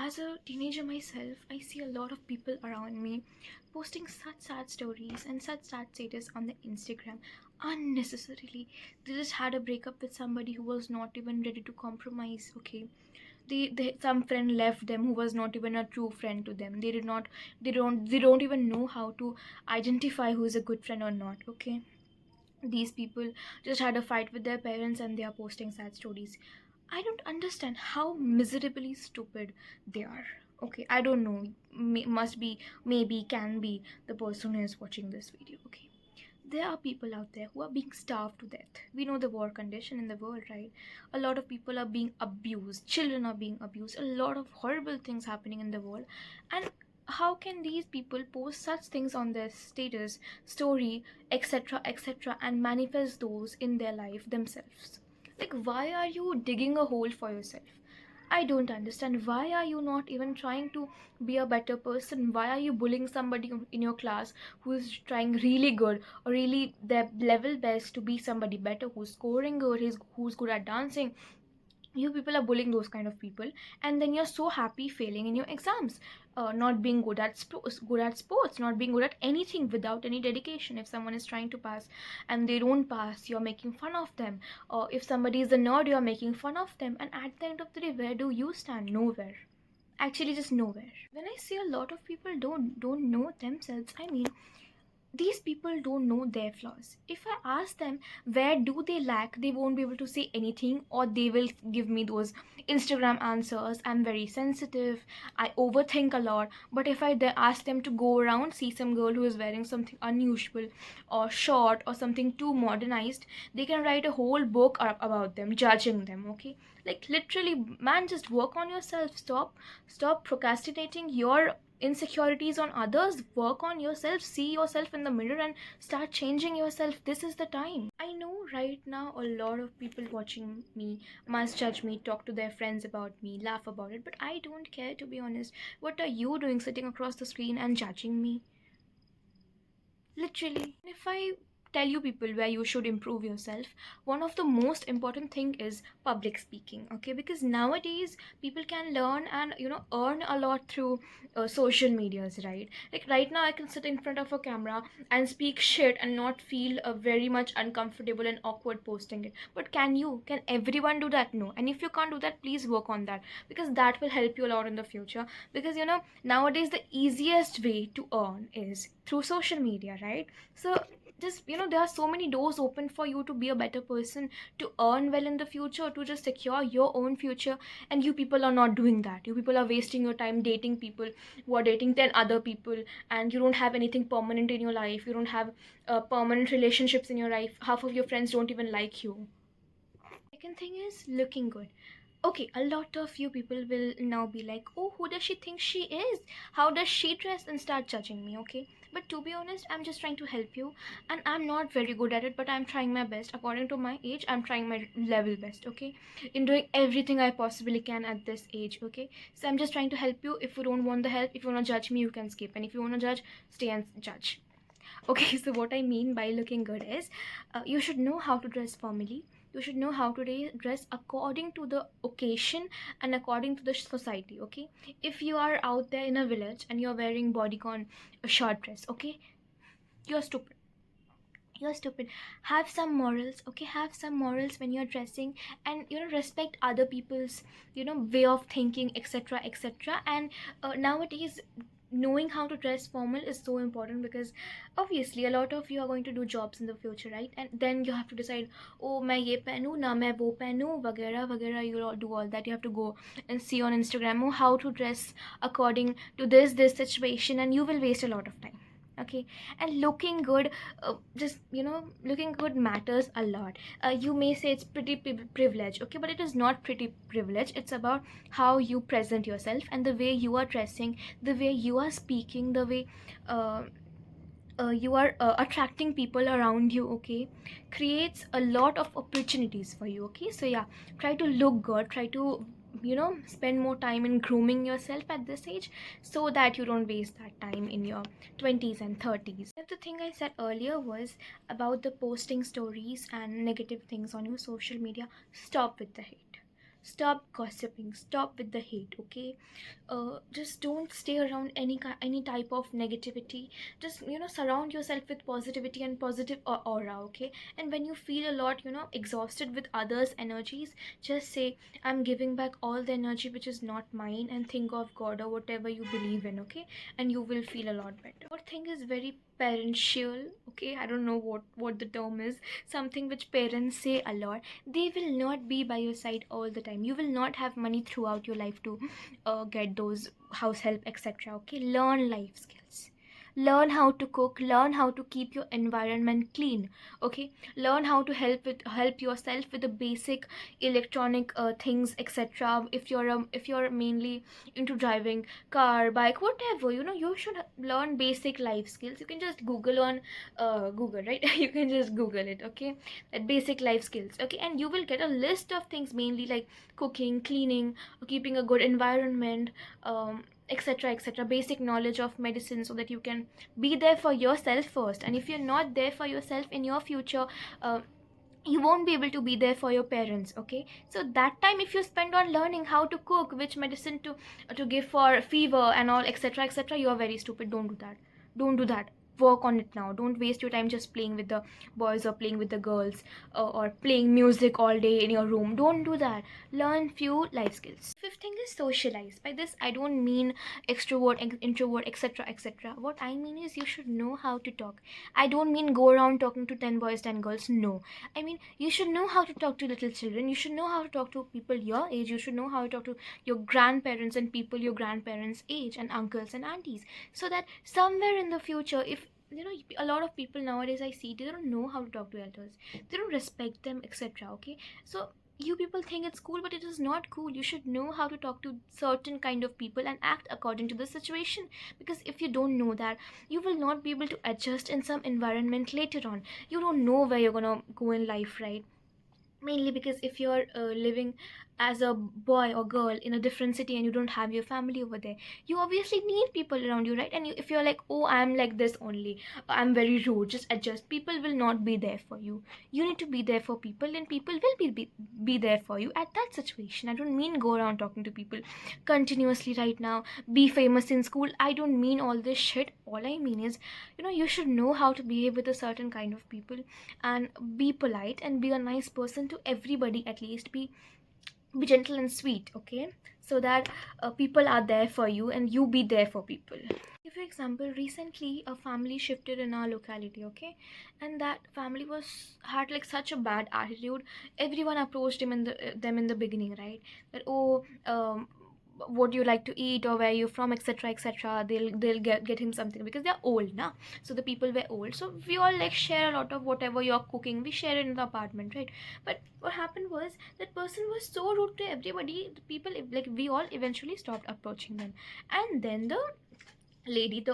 as a teenager myself, I see a lot of people around me posting such sad stories and such sad status on the Instagram unnecessarily. They just had a breakup with somebody who was not even ready to compromise. Okay, they some friend left them who was not even a true friend to them. They don't even know how to identify who is a good friend or not. Okay, these people just had a fight with their parents and they are posting sad stories. I don't understand how miserably stupid they are. Okay, I don't know. Must be, maybe, can be the person who is watching this video. Okay, there are people out there who are being starved to death. We know the war condition in the world, right? A lot of people are being abused. Children are being abused. A lot of horrible things happening in the world. And how can these people post such things on their status, story, etc., etc., and manifest those in their life themselves? Like, why are you digging a hole for yourself? I don't understand. Why are you not even trying to be a better person? Why are you bullying somebody in your class who is trying really good or really their level best to be somebody better, who's scoring good, who's good at dancing? You people are bullying those kind of people, and then you're so happy failing in your exams, not being good at sports, not being good at anything without any dedication. If someone is trying to pass and they don't pass, you're making fun of them. Or if somebody is a nerd, you're making fun of them. And at the end of the day, where do you stand? Nowhere. Actually, just nowhere. When I say a lot of people don't know themselves, I mean, these people don't know their flaws. If I ask them where do they lack, they won't be able to say anything, or they will give me those Instagram answers. I'm very sensitive, I overthink a lot. But if I ask them to go around, see some girl who is wearing something unusual or short or something too modernized, they can write a whole book about them, judging them. Okay, like literally, man, just work on yourself. Stop procrastinating your insecurities on others. Work on yourself, see yourself in the mirror and start changing yourself. This is the time. I know right now a lot of people watching me must judge me, talk to their friends about me, laugh about it, but I don't care, to be honest. What are you doing sitting across the screen and judging me? Literally, if I tell you people where you should improve yourself, one of the most important thing is public speaking. Okay, because nowadays people can learn and earn a lot through social medias, right? Like right now I can sit in front of a camera and speak shit and not feel very much uncomfortable and awkward posting it. But can everyone do that? No. And if you can't do that, please work on that, because that will help you a lot in the future. Because nowadays the easiest way to earn is through social media, right? So just there are so many doors open for you to be a better person, to earn well in the future, to just secure your own future. And you people are not doing that. You people are wasting your time dating people who are dating 10 other people, and you don't have anything permanent in your life. You don't have permanent relationships in your life. Half of your friends don't even like you. Second thing is looking good. Okay, a lot of you people will now be like, oh, who does she think she is? How does she dress? And start judging me. Okay, but to be honest, I'm just trying to help you, and I'm not very good at it, but I'm trying my best. According to my age, I'm trying my level best. Okay, in doing everything I possibly can at this age. Okay, so I'm just trying to help you. If you don't want the help, if you want to judge me, you can skip, and if you want to judge, stay and judge. Okay, so what I mean by looking good is you should know how to dress formally. You should know how to dress according to the occasion and according to the society. Okay, if you are out there in a village and you're wearing bodycon, a short dress, okay, you're stupid. You're stupid. Have some morals. Okay, have some morals when you're dressing, and respect other people's way of thinking, etc., etc. And nowadays, knowing how to dress formal is so important, because obviously a lot of you are going to do jobs in the future, right? And then you have to decide, oh, मैं ये पहनूं ना मैं वो पहनूं वगैरह वगैरह. You do all that. You have to go and see on Instagram, oh, how to dress according to this situation, and you will waste a lot of time. Okay, and looking good, just looking good matters a lot. You may say it's pretty privilege, okay, but it is not pretty privilege. It's about how you present yourself, and the way you are dressing, the way you are speaking, the way uh, you are attracting people around you. Okay, creates a lot of opportunities for you. Okay, so yeah, try to look good, try to spend more time in grooming yourself at this age, so that you don't waste that time in your 20s and 30s. The thing I said earlier was about the posting stories and negative things on your social media. Stop with the hate. Stop gossiping, stop with the hate, okay? Just don't stay around any type of negativity. Just, surround yourself with positivity and positive aura, okay? And when you feel a lot, exhausted with others energies, just say, I'm giving back all the energy which is not mine, and think of God or whatever you believe in, okay? And you will feel a lot better. What thing is very parential, okay? I don't know what the term is. Something which parents say a lot. They will not be by your side all the time. You will not have money throughout your life to get those house help, etc. Okay, learn life skills. Learn how to cook, learn how to keep your environment clean, okay? Learn how to help yourself with the basic electronic things, etc. If you're mainly into driving car, bike, whatever, you should learn basic life skills. You can just google on Google, right? You can just Google it, okay? That basic life skills, okay? And you will get a list of things, mainly like cooking, cleaning, keeping a good environment, etc, etc. Basic knowledge of medicine, so that you can be there for yourself first. And if you're not there for yourself in your future, uh, you won't be able to be there for your parents, okay? So that time, if you spend on learning how to cook, which medicine to give for fever and all, etc, etc, you are very stupid. Don't do that. Don't do that. Work on it now. Don't waste your time just playing with the boys or playing with the girls, or playing music all day in your room. Don't do that. Learn few life skills. Fifth thing is socialize. By this I don't mean extrovert, introvert, etc, etc. What I mean is, you should know how to talk. I don't mean go around talking to 10 boys, 10 girls. No, I mean, you should know how to talk to little children. You should know how to talk to people your age. You should know how to talk to your grandparents and people your grandparents' age, and uncles and aunties. So that somewhere in the future, if a lot of people nowadays I see, they don't know how to talk to elders. They don't respect them, etc. Okay, so you people think it's cool, but it is not cool. You should know how to talk to certain kind of people and act according to the situation. Because if you don't know that, you will not be able to adjust in some environment later on. You don't know where you're gonna go in life, right? Mainly because if you're living as a boy or girl in a different city, and you don't have your family over there, you obviously need people around you, right? And if you're like, oh, I'm like this only, I'm very rude, just adjust, people will not be there for you. You need to be there for people, and people will be there for you at that situation. I don't mean go around talking to people continuously right now, be famous in school. I don't mean all this shit. All I mean is, you should know how to behave with a certain kind of people, and be polite and be a nice person to everybody. At least be gentle and sweet, okay? So that people are there for you, and you be there for people. Give you example, recently a family shifted in our locality, okay? And that family had like such a bad attitude. Everyone approached them in the beginning, right? That, oh, what do you like to eat, or where you from, etc, etc. They'll get him something, because they're old now. So the people were old, so we all like share a lot of whatever you're cooking, we share it in the apartment, right? But what happened was, that person was so rude to everybody. The people, like, we all eventually stopped approaching them. And then the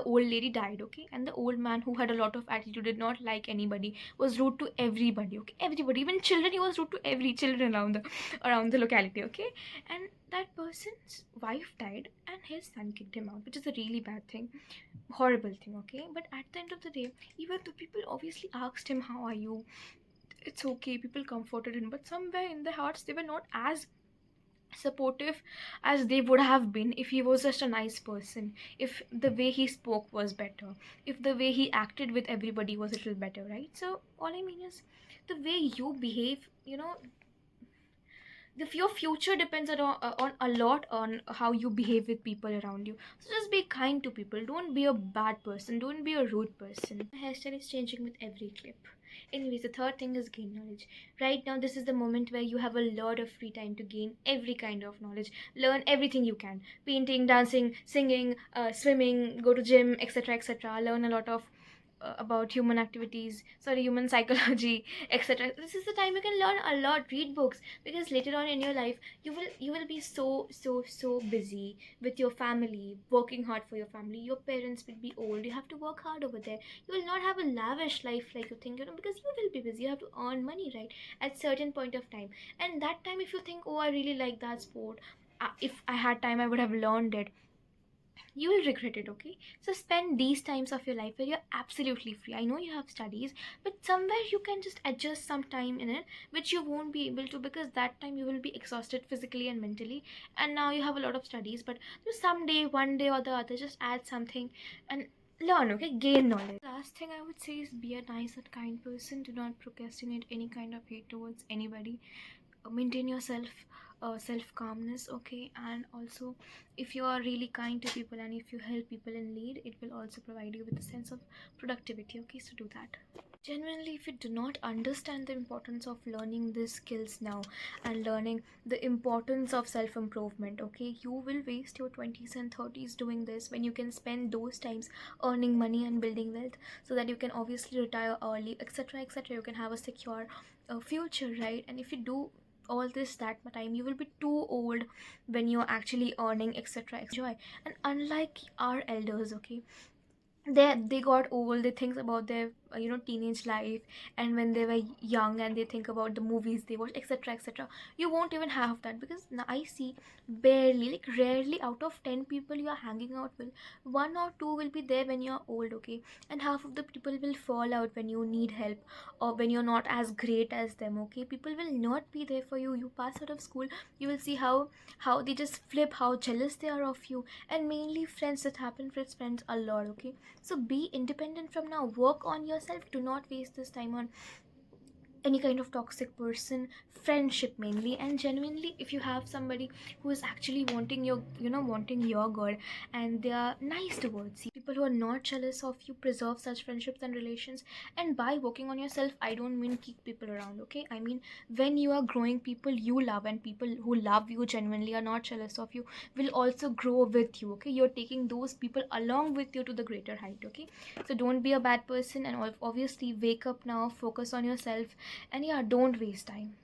old lady died, okay? And the old man, who had a lot of attitude, did not like anybody, was rude to everybody, okay? Everybody, even children, he was rude to every children around the locality, okay? And that person's wife died, and his son kicked him out, which is a really bad thing, horrible thing, okay? But at the end of the day, even the people obviously asked him, how are you? It's okay, people comforted him, but somewhere in their hearts they were not as supportive as they would have been if he was just a nice person, if the way he spoke was better, if the way he acted with everybody was a little better, right? So all I mean is, the way you behave, your future depends on a lot on how you behave with people around you. So just be kind to people. Don't be a bad person. Don't be a rude person. My hairstyle is changing with every clip. Anyways, the third thing is gain knowledge. Right now, this is the moment where you have a lot of free time to gain every kind of knowledge. Learn everything you can: painting, dancing, singing, swimming, go to gym, etc, etc. Learn a lot of about human psychology, etc. This is the time you can learn a lot. Read books, because later on in your life, you will be so busy with your family, working hard for your family. Your parents will be old, you have to work hard over there. You will not have a lavish life like you think, because you will be busy. You have to earn money, right, at certain point of time. And that time, if you think, oh, I really like that sport, if I had time, I would have learned it. you will regret it. Okay, so spend these times of your life where you're absolutely free. I know you have studies, but somewhere you can just adjust some time in it, which you won't be able to, because that time you will be exhausted physically and mentally, and now you have a lot of studies. But someday, one day or the other, just add something and learn. Okay, gain knowledge. Last thing I would say is be a nice and kind person. Do not procrastinate any kind of hate towards anybody. Maintain your self calmness. Okay, and also, if you are really kind to people and if you help people in need, it will also provide you with a sense of productivity. Okay, so do that. Genuinely, if you do not understand the importance of learning these skills now and learning the importance of self improvement, okay, you will waste your 20s and 30s doing this when you can spend those times earning money and building wealth, so that you can obviously retire early, etc., etc. You can have a secure future, right? And if you do all this that time, you will be too old when you're actually earning, etc., enjoy. And unlike our elders, okay, they got old, they think about their teenage life, and when they were young, and they think about the movies they watch, etc., etc. You won't even have that, because now I see barely, like rarely, out of 10 people you are hanging out with, one or two will be there when you're old. Okay, and half of the people will fall out when you need help, or when you're not as great as them. Okay, people will not be there for you. You pass out of school, you will see how they just flip, how jealous they are of you. And mainly friends, that happen with friends a lot. Okay, so be independent from now. Work on yourself. Do not waste this time on any kind of toxic person. Friendship mainly. And genuinely, if you have somebody who is actually wanting your, wanting your good, and they are nice towards you, people who are not jealous of you, preserve such friendships and relations. And by working on yourself, I don't mean keep people around. Okay, I mean, when you are growing, people you love and people who love you genuinely are not jealous of you will also grow with you. Okay, you're taking those people along with you to the greater height. Okay, so don't be a bad person, and obviously wake up now, focus on yourself, and yeah, don't waste time.